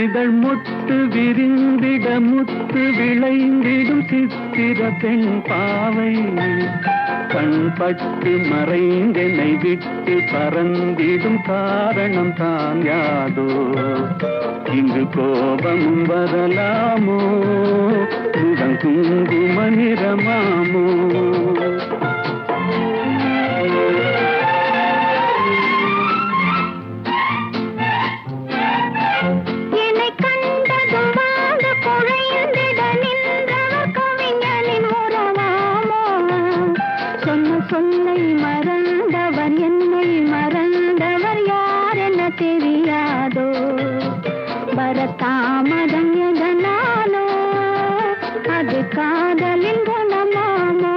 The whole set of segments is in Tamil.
இதழ் முட்டு விரிந்திட முத்து விளைந்திடும் சித்திர பெண் பாவை கண்பட்டு மறைந்தென்னை விட்டு பறந்திடும் காரணம் தான் யாதோ இங்கு கோபமும் வரலாமோ முகம் குங்கும நிறமாமோ சொல்லை மறந்தவர் என்னை மறந்தவர் யார் என்ன தெரியாதோ வரத்தாமதம் எதனாலோ அது காதலின் குணமாமோ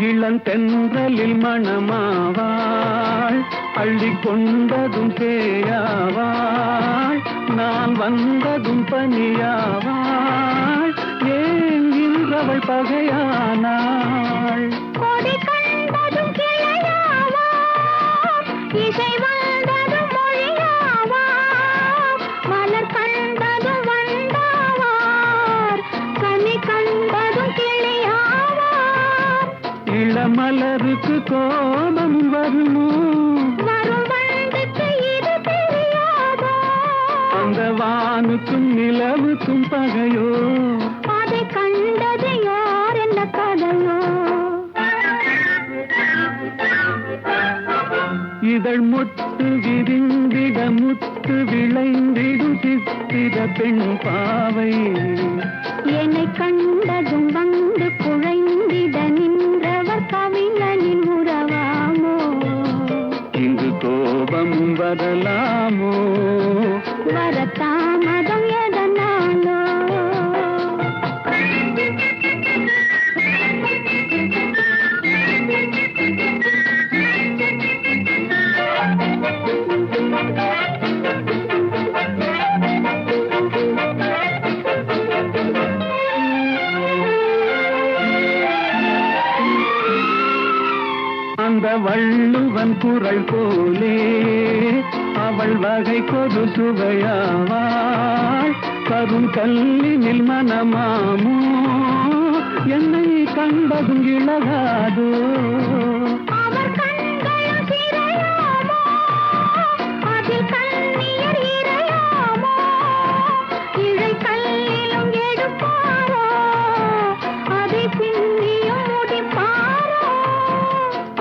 இளந்தென்றலில் மணமாவாள் அள்ளிக் கொண்டதும் பேயாவாள் நான் வந்ததும் பனியாவாள் ஏன் இன்றவள் பகையானாள் கொடி கண்டதும் கிளையாவாள் இசை வந்ததும் மொழியாவாள் மலர் கண்டதும் வந்தாவார் கனி கண்டதும் இளமலருக்கு கோபம் வருமோ வரும் வண்டுக்கு இது தெரியாதோ அந்த வானுக்கும் நிலவுக்கும் பகையோ அதை கண்டது யார் என்ன கதையோ இதழ் முட்டு விரிந்திட முத்து விளைந்திடும் சித்திர பெண் பாவை என்னை கண்டதும் வந்து குழைந்திட நின்றவர் கவிஞனின் உறவாமோ இங்கு கோபம் வரலாமோ வரத்தாமதம் எதனாலோ அந்த வள்ளுவன் குரல் போலே அவள் வகை கொடு சுவையாவாள் கரும் கல்லினில் மனமாமோ என்னை கண்டதும் இழகாதோ அவர் கண்களும் சிறையாமோ அதில் கண்ணியர் இறையாமோ இழை கல்லிலும் எடுப்பாரோ அதை பின்னியும் முடிப்பாரோ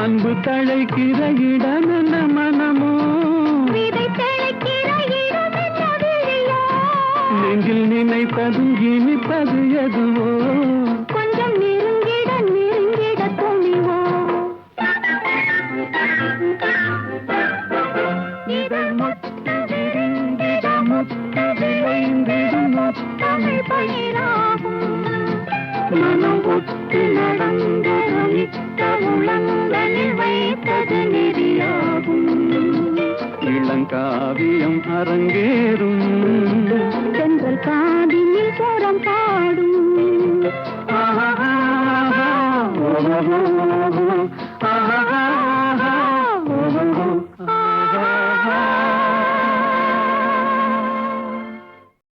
அன்பு தழைக்கிற இடம் என்ன மனமோ விதை தெளிக்கிற இடம் என்ன விழியோ நெஞ்சில் நினைப்பதும் இனிப்பது எதுவோ கொஞ்சம் நெருங்கிட நெருங்கிட துணிவோ இதழ் முட்டு விரிந்திட முத்து விளைந்திடும் முத்தமிழ் பயிராகும் மனம் ஒத்து நடந்து ரமித்த உளங்களில் வைத்தது நெறியாகும் இளங்காவியம் அரங்கேறும் சென்றல் காதினில் சுரம் பாடும் ஆஹா